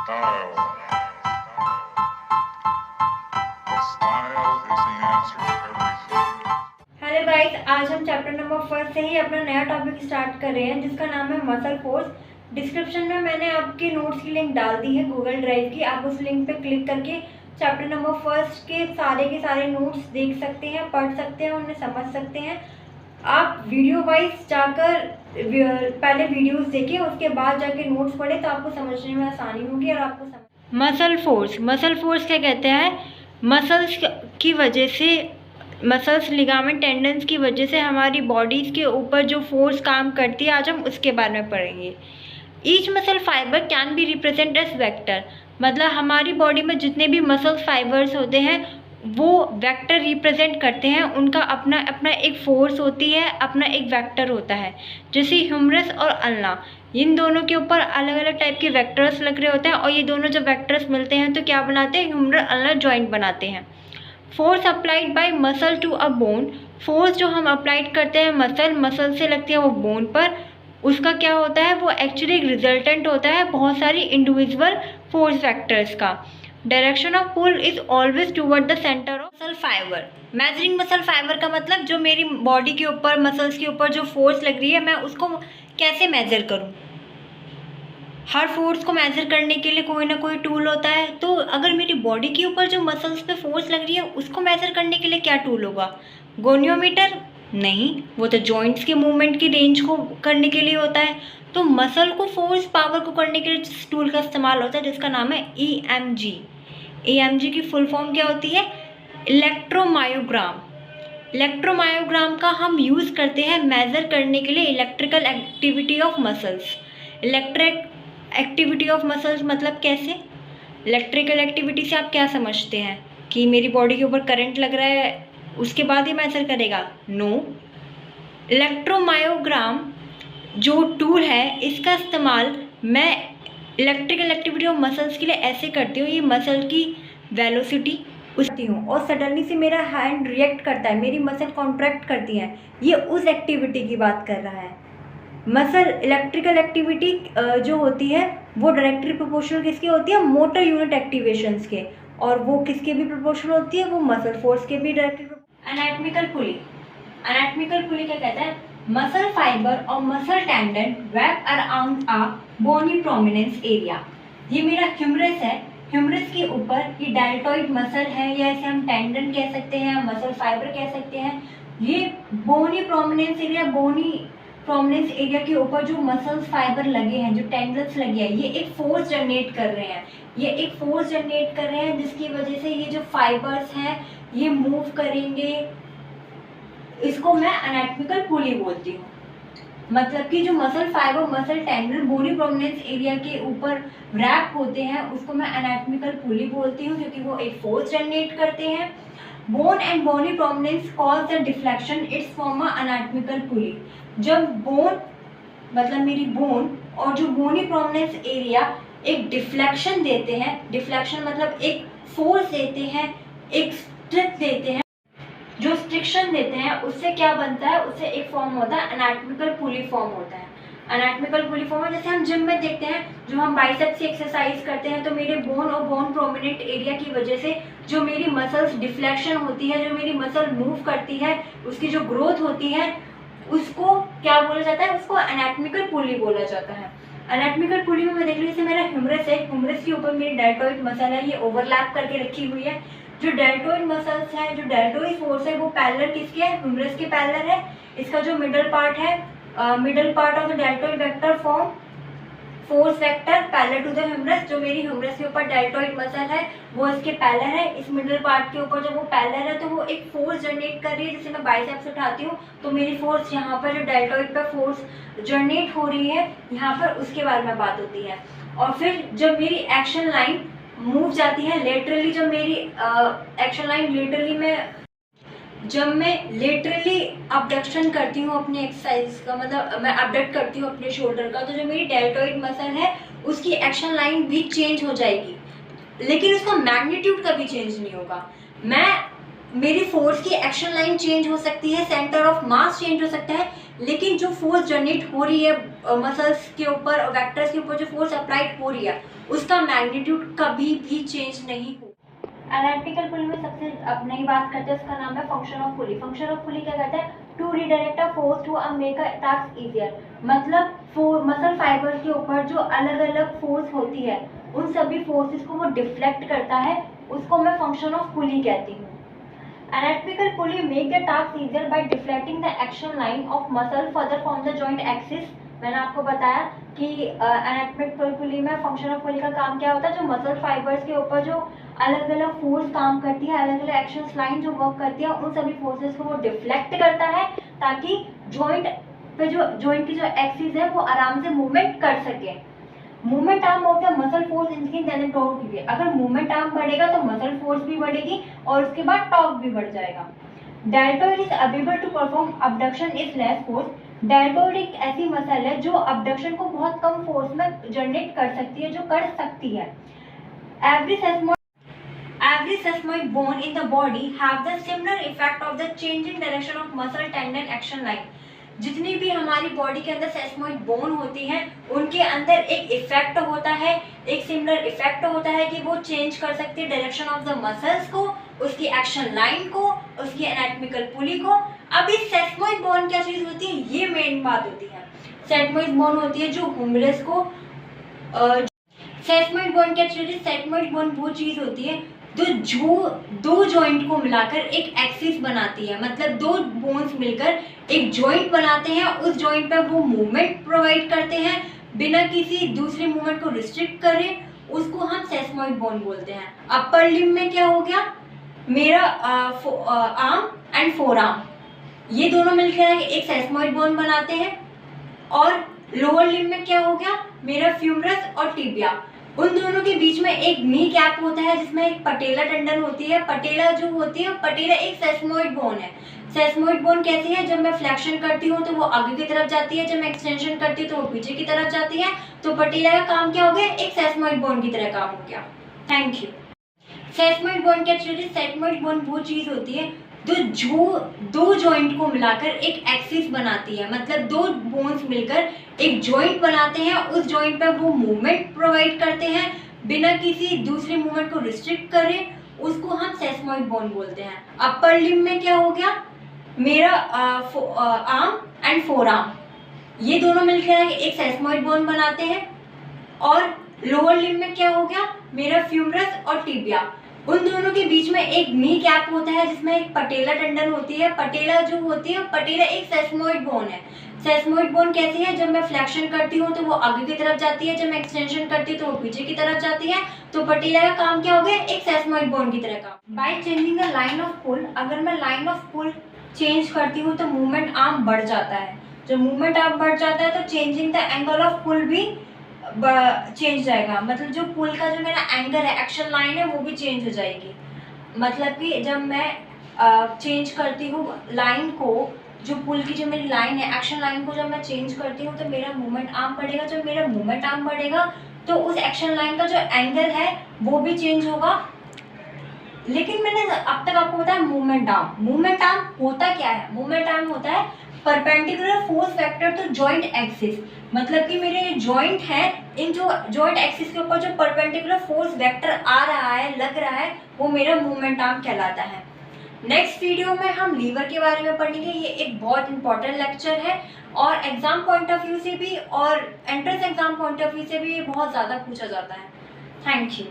Style. Style is the answer to everything. Hello guys, आज हम chapter number 1 से ही अपना नया टॉपिक स्टार्ट कर रहे हैं जिसका नाम है मसल फोर्स। डिस्क्रिप्शन में मैंने आपके नोट्स की लिंक डाल दी है गूगल ड्राइव की। आप उस लिंक पे क्लिक करके चैप्टर नंबर 1 के सारे नोट्स देख सकते हैं, पढ़ सकते हैं, उन्हें समझ सकते हैं। आप वीडियो वाइज जाकर पहले वीडियोस देखें, उसके बाद जाके नोट्स पढ़ें तो आपको समझने में आसानी होगी और आपको मसल फोर्स क्या कहते हैं? मसल्स की वजह से, मसल्स लिगामेंट टेंडन्स की वजह से हमारी बॉडीज़ के ऊपर जो फोर्स काम करती है, आज हम उसके बारे में पढ़ेंगे। Each muscle fibre can be represent as vector, मतलब हमारी बॉडी में जितने भी मसल फाइबर्स होते हैं वो वेक्टर रिप्रेजेंट करते हैं। उनका अपना अपना एक फोर्स होती है, अपना एक वेक्टर होता है। जैसे ह्यूमरस और अल्ना, इन दोनों के ऊपर अलग अलग टाइप के वेक्टर्स लग रहे होते हैं और ये दोनों जब वेक्टर्स मिलते हैं तो क्या बनाते हैं? ह्यूमरस अल्ना जॉइंट बनाते हैं। Force applied by muscle to a bone, force जो हम अप्लाइड करते हैं मसल से लगती है वो बोन पर, उसका क्या होता है? वो एक्चुअली एक रिजल्टेंट होता है बहुत सारी इंडिविजुअल फोर्स वेक्टर्स का। Direction of pull is always toward the centre of muscle fibre. Measuring muscle fibre का मतलब जो मेरी बॉडी के ऊपर, मसल्स के ऊपर जो फोर्स लग रही है, मैं उसको कैसे मेजर करूँ? हर फोर्स को मेजर करने के लिए कोई ना कोई टूल होता है। तो अगर मेरी बॉडी के ऊपर जो मसल्स पे फोर्स लग रही है उसको मेजर करने के लिए क्या टूल होगा? गोनियोमीटर? नहीं, वो तो जॉइंट्स के मूवमेंट की रेंज को करने के लिए होता है। तो मसल को फोर्स पावर को करने के लिए जिस टूल का इस्तेमाल होता है जिसका नाम है EMG। EMG की फुल फॉर्म क्या होती है? इलेक्ट्रोमायोग्राम। इलेक्ट्रोमायोग्राम का हम यूज़ करते हैं मेज़र करने के लिए electrical activity of muscles. Electric activity of muscles मतलब कैसे? इलेक्ट्रिकल एक्टिविटी से आप क्या समझते हैं कि मेरी बॉडी के ऊपर करंट लग रहा है उसके बाद ही मेजर करेगा? नो। इलेक्ट्रोमायोग्राम जो टूल है इसका इस्तेमाल मैं इलेक्ट्रिकल एक्टिविटी ऑफ मसल्स के लिए ऐसे करती हूँ। ये मसल की वेलोसिटी उसती हूँ और सडनली से मेरा हैंड रिएक्ट करता है, मेरी मसल कॉन्ट्रैक्ट करती है। ये उस एक्टिविटी की बात कर रहा है। मसल इलेक्ट्रिकल एक्टिविटी जो होती है वो डायरेक्टली प्रोपोर्शनल किसकी होती है? मोटर यूनिट एक्टिवेशंस के। और वो किसके भी प्रोपोर्शनल होती है? वो मसल फोर्स के भी डायरेक्टली। एनाटॉमिकल पुली, एनाटॉमिकल पुली क्या कहता है? मसल फाइबर और मसल टेंडन रैप अराउंड अ बोनी प्रोमिनेंस एरिया। ये मेरा ह्यूमरस है, ह्यूमरस के ऊपर ये डेल्टॉइड मसल है, या इसे हम टेंडन कह सकते हैं, मसल फाइबर कह सकते हैं। ये bony prominence area, bony prominence area के ऊपर जो मसल्स फाइबर लगे हैं, जो टेंडन्स लगे हैं, ये एक फोर्स जनरेट कर रहे हैं। ये एक फोर्स जनरेट कर रहे हैं जिसकी वजह से ये जो फाइबर्स हैं ये मूव करेंगे। इसको मैं एनाटॉमिकल पुली बोलती हूँ। मतलब कि जो muscle fibre, muscle tendon bony prominence area के ऊपर रैप होते हैं उसको मैं एनाटॉमिकल पुली बोलती हूँ क्योंकि वो एक फोर्स जनरेट करते हैं। Bone and bony prominence cause the deflection, it's form a anatomical pulley. जब बोन मतलब मेरी बोन और जो बोनी प्रोमिनेंस एरिया एक डिफ्लेक्शन देते हैं, डिफ्लेक्शन मतलब एक फोर्स देते हैं, एक स्ट्रिक देते हैं, जो स्ट्रिक्शन देते हैं उससे क्या बनता है? उससे एक फॉर्म होता है एनाटॉमिकल पुली फॉर्म होता है। एनाटॉमिकल पुली फॉर्म है जैसे हम जिम में देखते हैं, जो हम बाइसेप्स की एक्सरसाइज करते हैं तो मेरे बोन और बोन प्रोमिनेंट एरिया की वजह से जो मेरी मसल्स डिफ्लेक्शन होती है, जो मेरी मसल मूव करती है, उसकी जो ग्रोथ होती है उसको क्या बोला जाता है? उसको एनाटॉमिकल पुली बोला जाता है। एनाटॉमिकल पुली में मैं देख लीजिए मेरा ह्यूमरस है, ह्यूमरस के ऊपर मेरी डेल्टॉइड मसल है, ये ओवरलैप करके रखी हुई है। जो डेल्टॉइड मसल्स है, जो डेल्टॉइड फोर्स है वो पैरेलल किसके है? ह्यूमरस के पैरेलल है। इसका जो मिडल पार्ट है, middle part of the deltoid vector form force vector parallel to the humerus. जो मेरी ह्यूमरस के ऊपर डेल्टॉइड मसल है वो इसके पैरेलल है। इस मिडल पार्ट के ऊपर जब वो पैरेलल है तो वो एक फोर्स जनरेट कर रही है। जैसे मैं बाइसेप्स उठाती हूँ तो मेरी फोर्स यहाँ पर जो डेल्टॉइड पर फोर्स जनरेट हो रही है यहाँ पर, उसके बारे में बात होती है। और फिर जब मेरी एक्शन लाइन मूव जाती है लेटरली, जब मेरी एक्शन लाइन लेटरली में, जब मैं लेटरली अबडक्शन करती हूँ अपने एक्सरसाइज का, मतलब मैं अबडक्ट करती हूँ अपने शोल्डर का, तो जो मेरी डेल्टॉइड मसल है उसकी एक्शन लाइन भी चेंज हो जाएगी, लेकिन उसका मैग्नीट्यूड कभी चेंज नहीं होगा। मेरी फोर्स की एक्शन लाइन चेंज हो सकती है, सेंटर ऑफ मास चेंज हो सकता है, लेकिन जो फोर्स जनरेट हो रही है मसल्स के ऊपर और वेक्टर्स के ऊपर जो फोर्स अप्लाइड हो रही है उसका मैग्नीट्यूड कभी भी चेंज नहीं हो। एनालिटिकल पुली में सबसे अब नई बात करते हैं, उसका नाम है function of pulley. Function of pulley क्या कहता है? To redirect a force to make a task easier. मतलब मसल फाइबर के ऊपर जो अलग अलग फोर्स होती है उन सभी फोर्सेस को वो डिफ्लेक्ट करता है, उसको मैं फंक्शन ऑफ पुली कहती हूँ। Anatomical pulley make the task easier by deflecting the action line of muscle further from the joint axis। मैंने आपको बताया कि एनाटॉमिकल पुली में फंक्शन ऑफ पुली का काम क्या होता है, जो मसल फाइबर्स के ऊपर जो अलग अलग फोर्स काम करती है, अलग अलग एक्शन लाइन जो वर्क करती है, उन सभी फोर्सेस को वो डिफ्लेक्ट करता है ताकि जॉइंट की जो एक्सिस है वो आराम से मूवमेंट कर सके। Movement arm of the muscle force increase then torque भी। अगर मूवमेंट आर्म बढ़ेगा तो मसल फोर्स भी बढ़ेगी और उसके बाद टॉर्क भी बढ़ जाएगा। Deltoid is able to perform abduction is less force. Deltoid एक ऐसी मसल है जो अबडक्शन को बहुत कम फोर्स में जनरेट कर सकती है, जो कर सकती है। Every sesamoid bone in the body have the similar effect of the changing direction of muscle tendon action line। जितनी भी हमारी बॉडी के अंदर सेसमोइड बोन होती हैं उनके अंदर एक इफेक्ट होता है, एक सिमिलर इफेक्ट होता है कि वो चेंज कर सकती है डायरेक्शन ऑफ द मसल्स को, उसकी एक्शन लाइन को, उसकी एनाटॉमिकल पुली को। अब इस सेसमोइड बोन क्या चीज़ होती है, ये मेन बात होती है। सेसमोइड बोन होती है जो ह्यूमरस को सेसमोइड बोन क्या चीज़ होती है? सेसमोइड बोन वो चीज़ होती है जो दो जॉइंट को मिलाकर एक एक्सिस बनाती है। मतलब दो बोन्स मिलकर एक जॉइंट बनाते हैं, उस जॉइंट पर वो मूवमेंट प्रोवाइड करते हैं बिना किसी दूसरे मूवमेंट को रिस्ट्रिक्ट करे, उसको हम सेसमोइड बोन बोलते हैं। अपर लिम्ब में क्या हो गया, मेरा आर्म एंड फोर आर्म, ये दोनों मिलकर एक सेसमोइड बोन बनाते हैं। और लोअर लिम्ब में क्या हो गया, मेरा फ्यूमरस और टिबिया, उन दोनों के बीच में एक नी कैप होता है जिसमें एक पटेला टेंडन होती है। पटेला जो होती है, पटेला एक सेसमोइड बोन है। सेसमोइड बोन कैसी है, जब मैं फ्लेक्शन करती हूँ तो वो आगे की तरफ जाती है, जब मैं एक्सटेंशन करती हूँ तो वो पीछे की तरफ जाती है। तो पटेला का काम क्या हो गया, एक सेसमोइड बोन की तरह काम हो गया। Thank you. सेसमोइड बोन क्या चीज है? सेसमोइड बोन वो चीज होती है जो दो जॉइंट को मिलाकर एक एक्सिस बनाती है। मतलब दो बोन्स मिलकर एक जॉइंट बनाते हैं, उस जॉइंट पर वो मूवमेंट प्रोवाइड करते हैं बिना किसी दूसरे मूवमेंट को रिस्ट्रिक्ट करे, उसको हम सेसमोइड बोन बोलते हैं। अपर लिम्ब में क्या हो गया, मेरा आर्म एंड फोर आर्म, ये दोनों मिलकर एक सेसमोइड बोन बनाते हैं। और लोअर लिम्ब में क्या हो गया, मेरा फ्यूमरस और टिबिया, उन दोनों के बीच में एक नी कैप होता है जिसमें एक पटेला टेंडन होती है। पटेला जो होती है, पटेला एक सेसमोइड बोन है। सेसमोइड बोन कैसी है, जब मैं फ्लेक्शन करती हूँ तो वो आगे की तरफ जाती है, जब मैं एक्सटेंशन करती हूँ तो वो पीछे की तरफ जाती है। तो पटेला का काम क्या हो गया, एक सेसमोइड बोन की तरह काम। By changing the line of pull, अगर मैं लाइन ऑफ पुल चेंज करती हूँ तो मूवमेंट आर्म बढ़ जाता है। जब मूवमेंट आर्म बढ़ जाता है तो चेंजिंग द एंगल ऑफ पुल भी चेंज जाएगा। मतलब जो पुल का जो मेरा एंगल है, एक्शन लाइन है, वो भी चेंज हो जाएगी। मतलब कि जब मैं चेंज करती हूँ लाइन को, जो पुल की जो मेरी लाइन है, एक्शन लाइन को जब मैं चेंज करती हूँ तो मेरा मूवमेंट आर्म बढ़ेगा। जब मेरा मूवमेंट आर्म बढ़ेगा तो उस एक्शन लाइन का जो एंगल है वो भी चेंज होगा। लेकिन मैंने अब तक आपको बताया मूवमेंट आर्म होता क्या है। मूवमेंट आर्म होता है perpendicular force vector to joint axis. मतलब कि मेरे जॉइंट है, इन जो जॉइंट एक्सिस के ऊपर जो परपेंडिकुलर फोर्स वेक्टर आ रहा है, लग रहा है, वो मेरा मूवमेंट आर्म कहलाता है। नेक्स्ट वीडियो में हम लीवर के बारे में पढ़ेंगे। ये एक बहुत इंपॉर्टेंट लेक्चर है और एग्जाम पॉइंट ऑफ व्यू से भी और entrance exam point of view से भी ये बहुत ज़्यादा पूछा जाता है। Thank you.